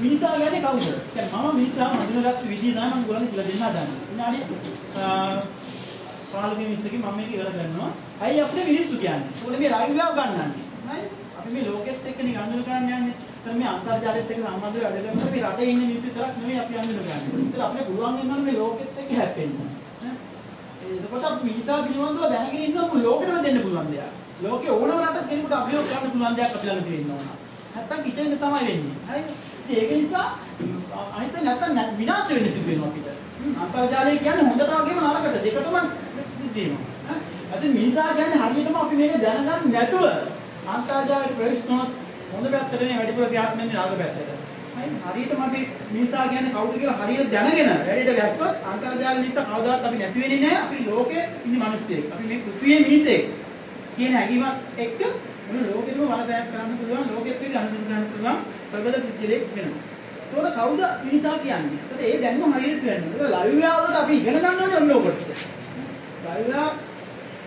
මිනිසා කියන්නේ කවුද? කියන්නේ මම මිනිසා හඳුනාගත්ත විදිහ තමයි මම ඔයගොල්ලන්ට කියලා දෙන්න හදන්නේ. විනාඩි 15 20කින් මම මේක ඉවර කරනවා. අයි අපිට මිනිස්සු කියන්නේ. ඒකෝනේ මේ ලයිව් එක ගන්නන්නේ. හරි? අපි මේ ලෝකෙත් එක්ක නිකන් අඳුර ගන්න යන්නේ. ඒතර මේ අන්තර්ජාලෙත් එක්ක සම්බන්ධව වැඩ කරනකොට මේ රටේ ඉන්න මිනිස්සු විතරක් නෙමෙයි අපි අඳුර ගන්න. ඒතර අපිට පුළුවන් වෙනවා මේ ලෝකෙත් එක්ක හැප්පෙන්න. එතකොට අපි මිනිසා පිළිබඳව දැනගෙන ඉන්නවා මොන ලෝකෙටම දෙන්න පුළුවන් දෙයක්. ලෝකේ ඕනම රටක කෙනෙකුට අභියෝග කරන්න පුළුවන් දෙයක් අපි ළඟ තියෙනවා. නැත්තම් කිචෙන් තමයි වෙන්නේ. හරිද? ඉතින් ඒක නිසා අනිත් නැත්තම් විනාශ වෙන්න සිදු වෙනවා අපිට. අන්තර්ජාලය කියන්නේ හොඳට වගේම නරකට දෙකටම දෙනවා. අද මිනිසා කියන්නේ හරියටම අපි මේක දැනගන්න නැතුව අන්තර්ජාලයට ප්‍රවේශ කරනොත් හොඳ පැත්තටනේ වැඩිපුර ක්‍රියාත්මක වෙන්නේ නරක පැත්තට. හරියටම අපි මිනිසා කියන්නේ කවුද කියලා හරියට දැනගෙන වැඩේට වැස්සොත් අන්තර්ජාල නිසා කවදාවත් අපි නැති වෙන්නේ නැහැ. අපි ලෝකේ ඉන්න මිනිස්සෙක්. අපි මේ පෘථිවියේ මිනිසෙක් කියන හැඟීමත් එක්ක මොන ලෝකෙම වලපෑම් කරන්න පුළුවන් ලෝකෙත් එක්ක අනුසුදු කරන්න පුළුවන් ප්‍රබල පුද්ගලෙක් වෙනවා. ඒතකොට කවුද මිනිසා කියන්නේ? ඒතකොට ඒ දැනුම හරියට කියන්න. ඒක ලයිව් වලට අපි ඉගෙන ගන්න ඕනේ ඔන්න ඔය කොටස. ලයිව්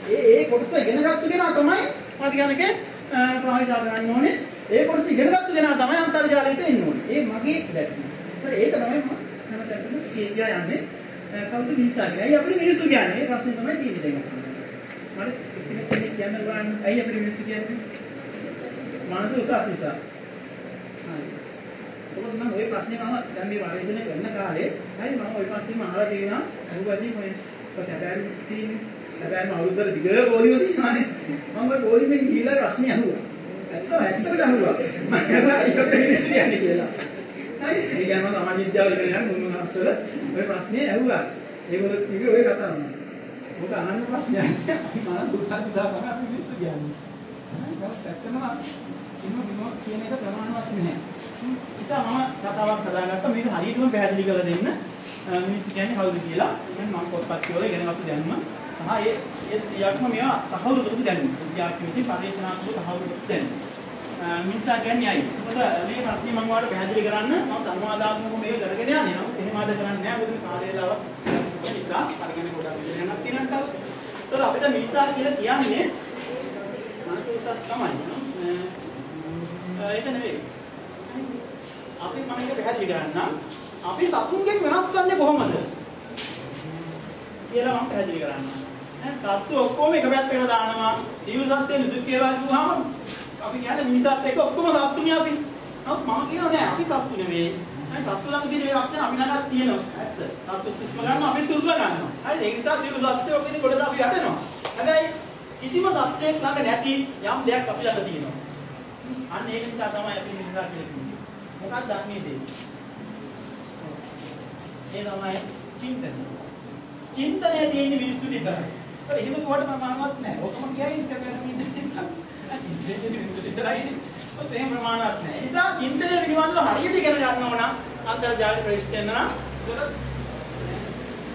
ඒ කොටස ඉගෙන ගත්ත කෙනා තමයි මාධ්‍යනිකේ ප්‍රායෝගිකව කරන්න ඕනේ. ඒ කොටස ඉගෙන ගත්ත කෙනා තමයි අන්තර්ජාලයට එන්න ඕනේ. ඒ මගේ දැක්ම. ඒක තමයි මම හැමතැනම කියා යන්නේ. කවුද මිනිසා කියන්නේ? ඇයි අපිට මිනිස්සු කියන්නේ? මේ ප්‍රශ්නේ තමයි තියෙන්නේ. හරි? කෙනෙක් කියන්න ගන්න ඇයි අපිට මිනිස්සු කියන්නේ? මනස උසස් නිසා. හරි. ඔබ මම ওই ප්‍රශ්නේ මම දැන් මේ පරිශීලනය කරන කාලේ හරි මම ওই ප්‍රශ්නේම අහලා තියෙනවා. අහුවදී මොකද? හැබැයි තියෙන්නේ හැබැයි අවුරුද්දට දිග පොලියෝ තියෙනවානේ. මම ওই පොලියෙන් ගිහිල්ලා ප්‍රශ්නේ අහුවා. ඇත්තට අහුවා. මම ඒක මිනිස්සු කියන්නේ කියලා. හරි. ඒ කියන්නේ මම සමාජ විද්‍යාව ඉගෙන ගන්න මුල් මාසවල ওই ප්‍රශ්නේ අහුවා. ඒගොල්ලෝ කිව්වේ ওই කතාව නෑ. මොකද අහන්න ප්‍රශ්නයක් නෑ. මම දුසක් දාපම අපි මිනිස්සු කියන්නේ. ඒක ඇත්තම ඉන්න කියන එක ප්‍රමාණවත් නෑ. නිසා මම කතාවක් හදාගත්තා මේක හරියටම පැහැදිලි කරලා දෙන්න. මිනිස්සු කියන්නේ කවුද කියලා. මම පොත්පත් වල ඉගෙන ගත්ත දැනුම සහ ඒ 100ක්ම මේවා තහවුරු කරපු දැනුම. විද්‍යාඥයෝ විසින් පරිශනාත්මක තහවුරු කරපු දැනුම. මිනිසා කියන්නේ අයි. මොකද මේ ප්‍රශ්නේ මම ඔයාලට පැහැදිලි කරන්න මම සංවාදාත්මකව මේක කරගෙන යන්නේ. නමුත් එහෙම ආද කරන්නේ නෑ. මොකද මේ කාලේලාවක් නිසා අරගෙන ගොඩක් විදිහට යනක් තියෙනවා. ඒතර අපිට මිනිසා කියලා කියන්නේ මනස උසස් තමයි. ඒක නෙවෙයි. අපි මම මේක පැහැදිලි කරන්නම්. අපි සතුන්ගෙන් වෙනස් වෙන්නේ කොහොමද? කියලා මම පැහැදිලි කරන්නම්. සත්තු ඔක්කොම එක පැත්තකට දානවා. සීල සත්ත්වයන් දුක් වේවා කිව්වම අපි කියන්නේ මිනිසත් එක්ක ඔක්කොම සත්තුනේ අපි. නමුත් මම කියනවා නෑ අපි සත්තු නෙවෙයි. සත්තු ළඟ තියෙන ඒ ලක්ෂණ අපි ළඟත් තියෙනවා. ඇත්ත. සත්තු තුස්ම ගන්නවා අපි තුස්ම ගන්නවා. හරිද? ඒ නිසා සීල සත්ත්වයෝ කෙනෙක් කොටද අපි යටෙනවා. හැබැයි කිසිම සත්ත්වයක් ළඟ නැති යම් දෙයක් අපි ළඟ තියෙනවා. අන්න ඒක නිසා තමයි අපි මිනිසා කියලා කියන්නේ. මොකක්ද අන්නේ දේ? ඒ තමයි චින්තනය. චින්තනයේ තියෙන මිනිස්සු විතරයි. ඒත් එහෙම කොට ප්‍රමාණවත් නැහැ. ඔක්කොම කියයි ඉස්සරහට ඉන්න නිසා. චින්තනයේ මිනිස්සු විතරයි. ඒත් එහෙම ප්‍රමාණවත් නැහැ. ඒ නිසා චින්තනයේ පිළිබඳව හරියට ඉගෙන ගන්න ඕන අන්තර්ජාල ප්‍රවිෂ්ඨ වෙන නම්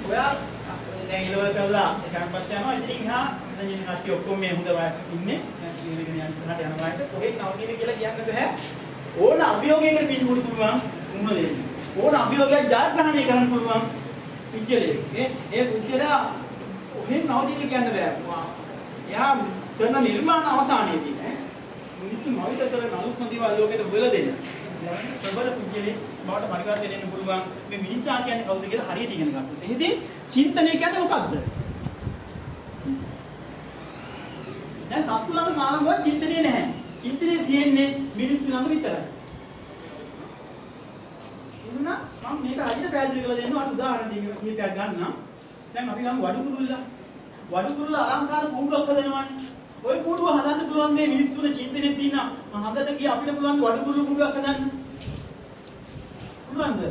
ඔයා දැන් ඉලව කරලා එකක් පස්සේ යනවා. ඉතින් ඉහා දැන් ඉන්න කට්ටිය ඔක්කොම මේ හොඳ වයසක ඉන්නේ. දැන් ඉගෙන යන ඉස්සරහට යන වයස කොහෙත් නවතින කියලා කියන්න බෑ. ඕන අභියෝගයකට පිටුපුරු පුළුවන් උන්වලේ. ඕන අභියෝගයක් ජයග්‍රහණය කරන්න පුළුවන් පුජ්‍යලේ. ඒ පුජ්‍යලා ඔහෙන් නවතින කියන්න බෑ. එයා කරන නිර්මාණ අවසානයේදී ඈ මිනිස්සු මවිත කරන අලුත්ම දේවල් ලෝකෙට හොයලා දෙන්න. ප්‍රබල පුජ්‍යලේ බවට පරිවර්තනය වෙන්න පුළුවන්. මේ මිනිසා කියන්නේ කවුද කියලා හරියට ඉගෙන ගන්න. එහෙදී චින්තනය කියන්නේ මොකද්ද? දැන් සත්තු ළඟ මානව චින්තනය නැහැ. චින්තනය තියෙන්නේ මිනිස්සු ළඟ විතරයි. එහෙනම් මම මේක හරියට පැහැදිලි කරලා දෙන්න ඔයාලට උදාහරණ කීපයක් ගන්නම්. දැන් අපි ගමු වඩු කුරුල්ලා. වඩු කුරුල්ලා අලංකාර කූඩුවක් හදනවානේ. ওই කූඩුව හදන්න පුළුවන් මේ මිනිස්සුන චින්තනයේ තියෙන හදන්න ගිය අපිට පුළුවන් වඩු කුරුළු කූඩුවක් හදන්න. පුළුවන්ද?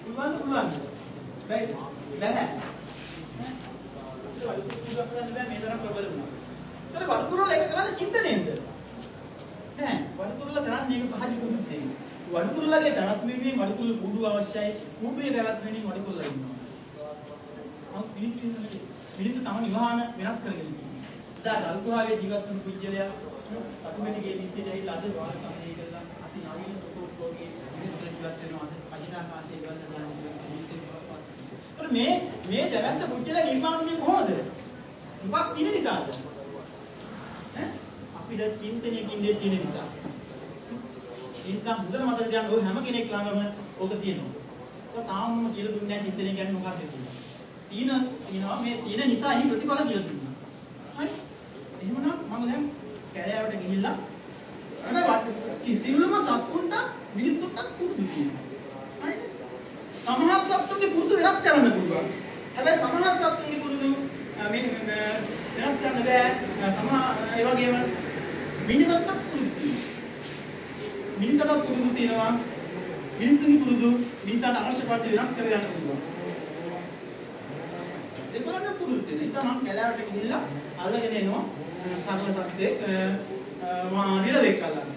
පුළුවන්ද? බැයි. බැහැ. වඩු කුරුල්ලක් හදන්න බෑ මේ තරම් ප්‍රබල වුණා. ඒතර වඩු කුරුල්ල එක කරන්නේ චින්තනයෙන්ද? නෑ. වඩු කුරුල්ල කරන්නේ ඒක සහජ කුරුල්ලෙන්. වඩු කුරුල්ලගේ පැවැත්ම වෙනුවෙන් වඩු කුරුල්ල කූඩුව අවශ්‍යයි. කූඩුවේ පැවැත්ම වෙනුවෙන් වඩු කුරුල්ල ඉන්නවා. මිනිස්සු තම විවාහන වෙනස් කරගෙන ඉන්නවා. දැන් අල්පභාවයේ ජීවත් වුණු පුජ්‍යලයා අතුමැටිගේ නිත්‍යද ඇවිල්ලා අද වාර සමනය කරලා අති නවීන සුඛෝපභෝගී මිනිස්සු ජීවත් වෙනවා. අජිතාකාශයේ ඉවල්ලා දානවා මිනිස්සු ඉවපත්. මේ දැවැන්ත පුජ්‍යලයා නිර්මාණය වුණේ කොහොමද? මොකක් තියෙන නිසාද? අපිට චින්තනයකින් දෙයක් තියෙන නිසා. ඉතින් හොඳට මතක තියාගන්න ඔය හැම කෙනෙක් ළඟම ඕක තියෙනවා. ඒක තාම කියලා දුන්නේ නැහැ හිතෙන කියන්නේ මොකක්ද කියලා. තියෙනවා මේ තියෙන නිසා එහි ප්‍රතිඵල කියලා දුන්නා. හරි? එහෙමනම් මම දැන් කැලෑවට ගිහිල්ලා කිසිම සත්තුන්ට මිනිත්තුන්ට පුරුදු කියනවා. හරිද? සමහර සත්තුන්ගේ පුරුදු වෙනස් කරන්න පුළුවන්. හැබැයි සමහර සත්තුන්ගේ පුරුදු මේ වෙනස් කරන්න බෑ. සමහර ඒ වගේම මිනිසුන්ට පුරුදු තියෙනවා. මිනිසුන්ට පුරුදු තියෙනවා. මිනිසුන්ගේ පුරුදු මිනිසාට අවශ්‍ය පරිදි වෙනස් කරගන්න පුළුවන්. ඒගොල්ලන්ට පුරුදු තියෙන නිසා මම කැලෑවට ගිහිල්ලා අල්ලගෙන එනවා. සරල සත්ත්වෙක් නිලවෙක් අල්ලන්න.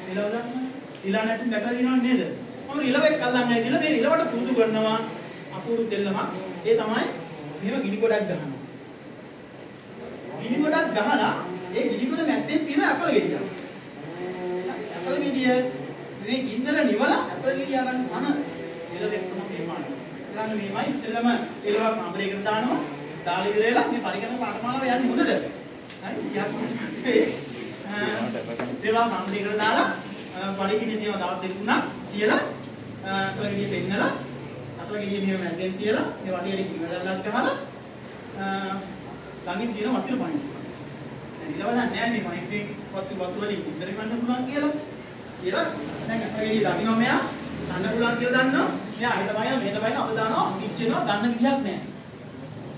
නිලව දන්න? ඊළානට දැකලා දිනවන්නේ නේද? මම නිලවෙක් අල්ලන්න ඇවිදලා මේ නිලවට පුරුදු කරනවා අපුරු දෙල්ලම. ඒ තමයි මෙහෙම ගිනි ගොඩක් ගහනවා. ගිනි ගොඩක් ගහලා ඒ ගිනි ගොඩ මැද්දෙන් තියෙන ඇපල් ගෙඩියක්. ඇපල් ගෙඩිය මේ ගින්දර නිවලා ඇපල් ගෙඩිය අරන් අන නිලවෙක් තමයි මේ පාඩම. ඊළඟ මේමයි ඉතලම ඒවා කාමරයකට දානවා. දාලා ඉවරලා මේ පරිගණක පාඨමාලාව යන්නේ හොඳද? හරි ඉතිහාස ඒවා කාමරයකට දාලා පරිගණක තියෙනවා දවස් දෙක තුනක් කියලා අතලගිය පෙන්නලා අතලගිය මෙහෙම මැද්දෙන් තියලා මේ වටියට කිවලල්ලක් ගහලා ළඟින් තියෙන වතුර පනින්න. දැන් ඊළඟ නෑ මේ මයික්‍රේ වතුර වලින් ඉතර ගන්න පුළුවන් කියලා දැන් අතලගිය දකින්න මෙයා ගන්න පුළුවන් කියලා දන්නවා. මෙයා හිත බයින මෙහෙට බයින අත දානවා කිච්චෙනවා ගන්න විදියක් නෑ.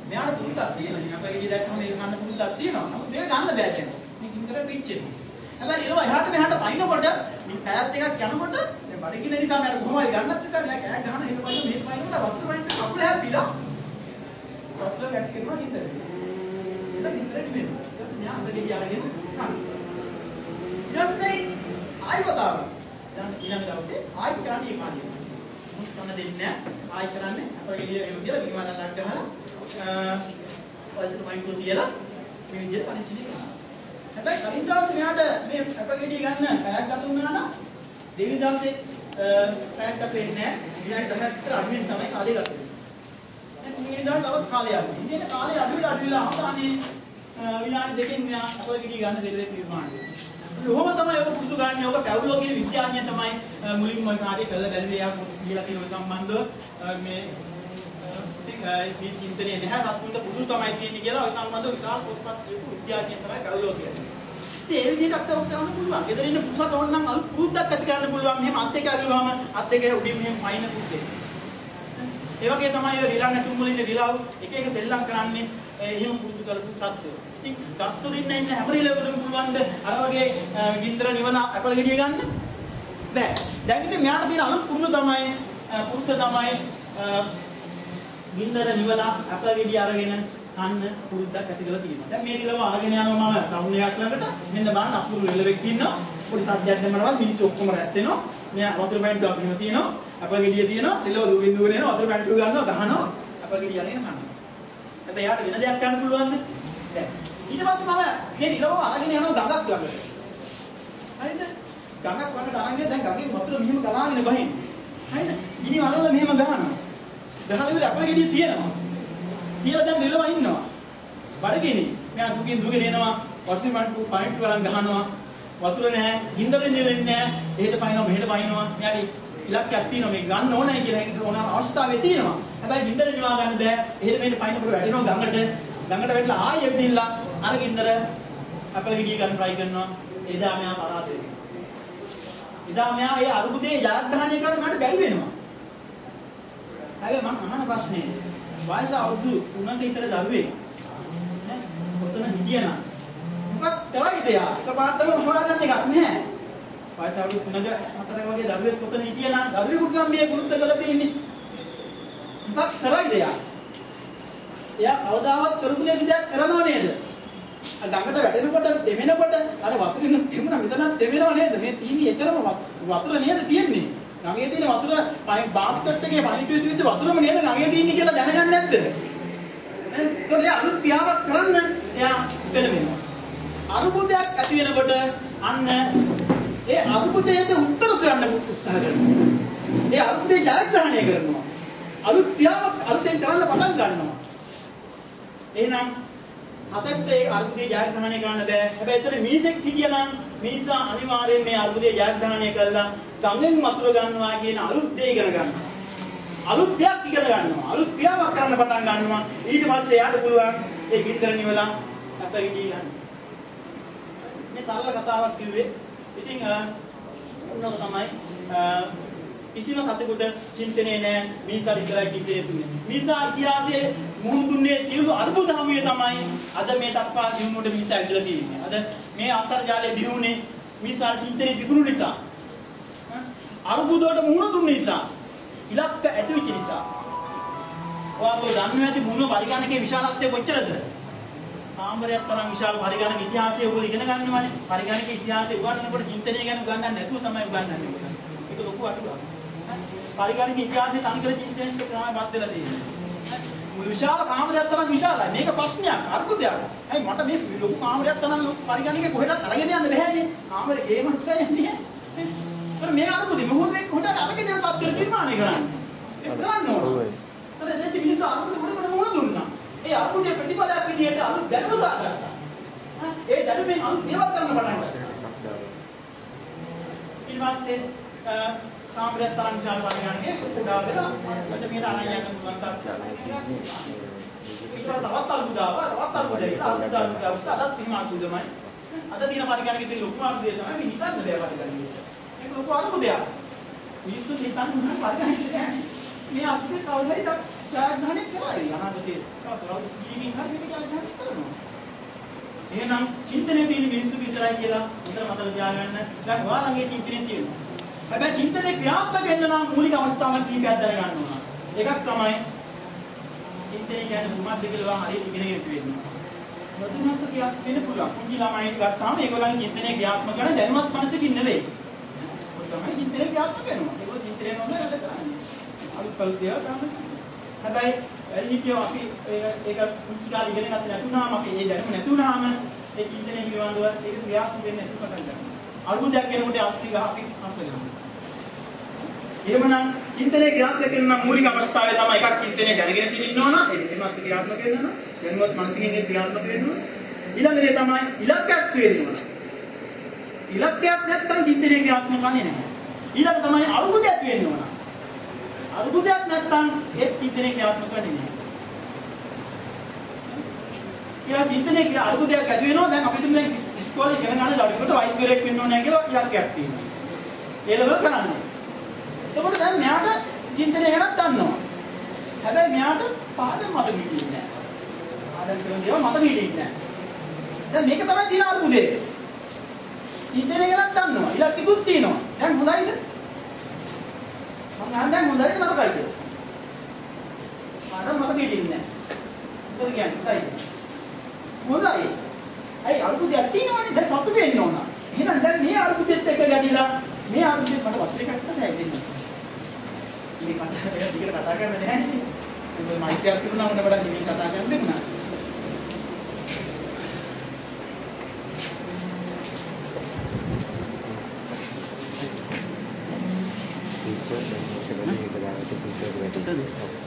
මෙයාට පුරුද්දක් තියෙනවා. ඉතින් අපේ ගෙඩිය දැක්කම මේක ගන්න පුරුද්දක් තියෙනවා. නමුත් මේක ගන්න බෑ කියනවා. මේ කින්දර පිච්චෙනවා. හැබැයි ඊළඟ එහාට මෙහාට පයින්නකොට මේ පැයක් දෙකක් යනකොට මේ බඩගින්න නිසා මට කොහොම හරි ගන්නත් එක මෙයා කෑ ගහන හිට පයින්න මෙහෙට පයින්නකොට වතුර පයින්න කකුල හැප්පිලා වතුර වැක්කෙනවා හිතේ. ඒක ඉන්ටරෙට් වෙනවා. ඊට මෙයා අnder ගෙඩිය අරගෙන කනවා. ඊට පස්සේ ආයි වතාව. දැන් ඊළඟ දවසේ ආයි කරන්නේ කාණ්ඩය. මොකක් කරන්න දෙන්නේ නැහැ. ආයි කරන්නේ අපේ ගෙඩිය එහෙම කියලා කිව්වනම් ගහලා වලට මයින්කෝ තියලා මේ විදිහට පරිශීලනය කරනවා. හැබැයි කලින් දවසේ මෙයාට මේ අපගෙඩිය ගන්න පැයක් ගත වුණා නම් දෙවෙනි දවසේ පැයක් ගත වෙන්නේ නැහැ. විනාඩි 10ක් විතර අඩුවෙන් තමයි කාලය ගත වෙන්නේ. දැන් තුන්වෙනි දවසේ තවත් කාලය අඩුයි. ඉතින් කාලය අඩුවිලා අවසානයේ විනාඩි දෙකකින් මෙයා අපගෙඩිය ගන්න දෙලෙක් නිර්මාණය වෙනවා. ඔහොම තමයි ඔය පුරුදු ගන්න. ඔක පැවුලෝගේ විද්‍යාඥයන් තමයි මුලින්ම කාර්ය කළ බැලුවේ. යා කියලා තියෙන සම්බන්ධව මේ මේ චින්තනයේ නැහැ සත්තුන්ට පුදු තමයි තියෙන්නේ කියලා ඔය සම්බන්ධව විශාල පොත්පත් කියපු විද්‍යාඥයන් තමයි කවුලෝ කියන්නේ. ඉතින් ඒ විදිහට අපිට ඔක් කරන්න පුළුවන්. ගෙදර ඉන්න පුසට ඕන නම් අලුත් පුරුද්දක් ඇති කරන්න පුළුවන්. මෙහෙම අත් දෙක අල්ලුවාම අත් දෙක උඩින් මෙහෙම පයින් පුසේ. ඒ වගේ තමයි ඔය රිලා නැටුම් වල ඉන්න රිලාව එක එක සෙල්ලම් කරන්නේ එහෙම පුරුදු කරපු සත්ත්වෝ. ඉතින් ගස් වල ඉන්න හැම රිලවකටම පුළුවන්ද අර වගේ ගින්දර නිවන ඇපල් ගෙඩිය ගන්න? බෑ. දැන් ඉතින් මෙයාට තියෙන අලුත් පුරුද්ද තමයි ගින්දර නිවලා ඇපල් ගෙඩිය අරගෙන කන්න පුරුද්දක් ඇති කරලා තියෙනවා. දැන් මේ රිලව අරගෙන යනවා මම ටවුන් එකක් ළඟට. මෙන්න බලන්න අපුරු රිලවෙක් ඉන්නවා. පොඩි සද්දයක් දැම්මම මිනිස්සු ඔක්කොම රැස් වෙනවා. මෙයා වතුර බයින්ඩ් එකක් මෙහෙම තියෙනවා. ඇපල් ගෙඩිය තියෙනවා. රිලව දුවින් දුවගෙන එනවා. වතුර බයින්ඩ් එක ගන්නවා ගහනවා. ඇපල් ගෙඩිය අරගෙන කනවා. හැබැයි යාට වෙන දෙයක් කරන්න පුළුවන්ද? බැහැ. ඊට පස්සේ මම මේ රිලව අරගෙන යනවා ගඟක් ළඟට. හරිද? ගඟක් ළඟට අරන් ගියා දැන් ගඟේ වතුර මෙහෙම ගලාගෙන බහින්. හරිද? ගිනි වලල්ල මෙහෙම ගහනවා. ගහලා ඉවර අපේ ගෙඩිය තියෙනවා. කියලා දැන් රිලව ඉන්නවා. බඩගිනි. මෙයා දුගෙන එනවා. වතුර පයින්ට් වලන් ගහනවා. වතුර නැහැ. ගින්දර නෙවෙන්නේ නැහැ. එහෙට පයින්නවා මෙහෙට පයින්නවා. මෙයාට ඉලක්කයක් තියෙනවා මේ ගන්න ඕනයි කියලා ඕන අවස්ථාවේ තියෙනවා. හැබැයි ගින්දර නිවා ගන්න බෑ. එහෙට මෙහෙට පයින්නකොට වැටෙනවා ගඟට. ගඟට වැටලා ආයෙ එවිදින්න අර ගින්දර අපේ ගෙඩිය ගන්න try කරනවා. එදා මෙයා පරාද වෙනවා. එදා මෙයා ඒ අරුබුදේ ජයග්‍රහණය කරන්න මට බැරි වෙනවා. හැබැයි මම අහන ප්‍රශ්නේ වයස අවුරුදු 3ක විතර දරුවෙක් නේ ඔතන හිටියනම් මොකක් කරයිද යා එකපාරටම හොයාගන්න එකක් නෑ වයස අවුරුදු 3ක 4ක වගේ දරුවෙක් ඔතන හිටියනම් දරුවෙකුට නම් මේ පුරුද්ද කරලා තියෙන්නේ මොකක් කරයිද යා එයා කවදාවත් කරපු දෙයක් කරනව නේද ගඟට වැටෙනකොට දෙවෙනකොට අර වතුරින් තෙමුණ මෙතනත් දෙවෙනව නේද මේ තීනි එතරම් වතුර නේද තියෙන්නේ ගඟේ තියෙන වතුර බාස්කට් එකේ පනිටු විදිහට වතුරම නේද ගඟේ තියෙන්නේ කියලා දැනගන්නේ නැද්ද? ඒකෝල අලුත් ක්‍රියාවක් කරන්න එයා පෙළඹෙනවා. අරුබුදයක් ඇති වෙනකොට අන්න ඒ අරුබුදයට උත්තර සොයන්න උත්සාහ කරනවා. ඒ අරුබුදේ ජයග්‍රහණය කරනවා. අලුත් ක්‍රියාවක් අලුතෙන් කරන්න පටන් ගන්නවා. එහෙනම් සතෙක්ට ඒ අරුබුදේ ජයග්‍රහණය කරන්න බෑ. හැබැයි එතන මිනිසෙක් හිටියනම් මිනිසා අනිවාර්යයෙන් මේ අර්බුදය ජයග්‍රහණය කළා ගඟෙන් වතුර ගන්නවා කියන අලුත් දේ ඉගෙන ගන්නවා. අලුත් දෙයක් ඉගෙන ගන්නවා. අලුත් ක්‍රියාවක් කරන්න පටන් ගන්නවා. ඊට පස්සේ යාට පුළුවන් ඒ ගින්දර නිවලා අප ඉදී ගන්න. මේ සරල කතාවක් කිව්වේ. ඉතින් ඔන්නෝ තමයි කිසිම කතෙකුට චින්තනයේ නැහැ මිනිසා විතරයි චින්තනය තුනේ. මිනිසා ඉතිහාසයේ මුහුණ දුන්නේ සියලු අර්බුද හැමුවේ තමයි අද මේ දක්වා දිනුවට මිනිසා ඉඳලා තියෙන්නේ. අද මේ අන්තර්ජාලයේ බිහුනේ මිනිසා චින්තනයේ තිබුණු නිසා. අර්බුද වලට මුහුණ දුන්න නිසා. ඉලක්ක ඇති වෙච්ච නිසා. ඔයාලෝ දන්නවා ඇති මුහුණ පරිගණකයේ විශාලත්වය කොච්චරද? කාමරයක් තරම් විශාල පරිගණක ඉතිහාසය ඔයගොල්ලෝ ඉගෙන ගන්නවානේ. පරිගණක ඉතිහාසය උගන්වනකොට චින්තනය ගැන උගන්වන්නේ නැතුව තමයි උගන්වන්නේ. ඒක ලොකු අඩුවක්. පරිගණක ඉතිහාසයේ තනිකර චින්තනයෙන් තමයි බත් වෙලා තියෙන්නේ. මුළු විශාල කාමරයක් තරම් විශාලයි. මේක ප්‍රශ්නයක්, අර්බුදයක්. ඇයි මට මේ ලොකු කාමරයක් තරම් පරිගණකේ කොහෙටත් අරගෙන යන්න බැහැනේ. කාමරේ ගේ මනුස්සය යන්නේ. ඒතර මේ අර්බුදෙ මොකද කොහෙටත් අරගෙන යන තත්ත්වෙට නිර්මාණය කරන්නේ. ඒක කරන්න ඕන. ඒතර දැන් මිනිස්සු අර්බුදෙ මොනකට මොන දුන්නා. ඒ අර්බුදයේ ප්‍රතිඵලයක් විදිහට අලුත් දැනුම සාකච්ඡා. ඒ දැනුමෙන් අලුත් දේවල් කරන්න පටන් ගත්තා. ඊට පස්සේ කාමරයක් තරම් විශාල පරිගණකේ කුඩා වෙලා මට මේක අරන් යන්න පුළුවන් තත්ත්වයක්. ඊට තවත් අර්බුදාව තවත් අර්බුදේ අදත් එහෙම අර්බුදමයි. අද තියෙන පරිගණකේ තියෙන ලොකුම අර්බුදය තමයි මේ හිතන්න දෙයක් පරිගණකේ. ඒක ලොකු අර්බුදයක්. මිනිස්සු හිතන්නේ මොන පරිගණකේ මේ අර්බුදේ කවුරුහරි ජයග්‍රහණය කරයි අනාගතේ. කවුරුහරි ජීවින් හරි මේක ජයග්‍රහණය කරනවා. එහෙනම් චින්තනයේ තියෙන මිනිස්සු විතරයි කියලා උතර මතක තියාගන්න. දැන් ඔයාලගේ චින්තනයේ තියෙනවා. හැබැයි චින්තනයේ ක්‍රියාත්මක වෙන්න නම් මූලික අවස්ථාවන් කීපයක් දැනගන්න ඕන. එකක් තමයි චින්තනය කියන්නේ මොකක්ද කියලා හරියට ඉගෙනගෙන ඉන්න. මුදුනත් කියක් වෙන්න පුළුවන්. කුංචි ළමයි ගත්තාම ඒගොල්ලන් චින්තනයේ ක්‍රියාත්මක කරන දැනුවත් මනසකින් නෙවෙයි. ඔය තමයි චින්තනයේ ක්‍රියාත්මක වෙනවා. ඒගොල්ලෝ චින්තනය නොම වැඩ කරන්නේ. අලුත් කල්තිය ගන්න. හැබැයි එළිතිය අපි ඒක කුංචි කාලේ ඉගෙන ගන්න නැතුණාම අපි ඒ දැනුම නැතුණාම ඒ චින්තනය පිළිබඳව ඒක ක්‍රියාත්මක වෙන්නේ නැතුව පටන් ගන්නවා. අර්බුදයක් වෙනකොට අපි අස්ස ගන්නවා. එහෙමනම් චින්තනයේ ක්‍රියාත්මක වෙන මූලික අවස්ථාවේ තමයි එකක් චින්තනයේ දැනගෙන සිටින්න ඕන. ඒකත් ක්‍රියාත්මක වෙන්න ඕන. දැනුවත් මනසකින් ක්‍රියාත්මක වෙන්න ඕන. ඊළඟ දේ තමයි ඉලක්කයක් වෙන්න ඕන. ඉලක්කයක් නැත්නම් චින්තනයේ ක්‍රියාත්මක වෙන්නේ නැහැ. ඊළඟ තමයි අර්බුදයක් වෙන්න ඕන. අර්බුදයක් නැත්නම් ඒ චින්තනයේ ක්‍රියාත්මක වෙන්නේ නැහැ. ඊළඟ චින්තනයේ අර්බුදයක් ඇති වෙනවා. දැන් අපි තුන් දැන් ඉස්කෝලේ ඉගෙන ගන්න දඩුවකට වෛද්‍යවරයෙක් වෙන්න ඕනේ කියලා ඉලක්කයක් තියෙනවා. ඒ ලෙවල් කරන්නේ. එතකොට දැන් මෙයාට චින්තනය ගැන දන්නවා. හැබැයි මෙයාට පාඩම් මතක හිටින්නේ නැහැ. පාඩම් කරන දේවල් මතක හිටින්නේ නැහැ. දැන් මේක තමයි තියෙන අර්බුදේ. චින්තනය ගැන දන්නවා. ඉලක්කෙකුත් තියෙනවා. දැන් හොඳයිද? මම දැන් හොඳයිද නරකයිද? පාඩම් මතක හිටින්නේ නැහැ. මොකද කියන්නේ? හොඳයි. අයි අර්බුදයක් තියෙනවනේ. දැන් සතුට වෙන්න ඕන. එහෙනම් දැන් මේ අර්බුදෙත් එක ගැටිලා මේ අර්බුදෙත් මට වස්ත්‍රයක් තමයි දෙන්නේ. මේ කතා කරන්නේ නැහැ නේ. මේ මයික්යක් තිබුණා උන්ට වඩා හිමින් කතා කරන්න දෙන්නා. ඒක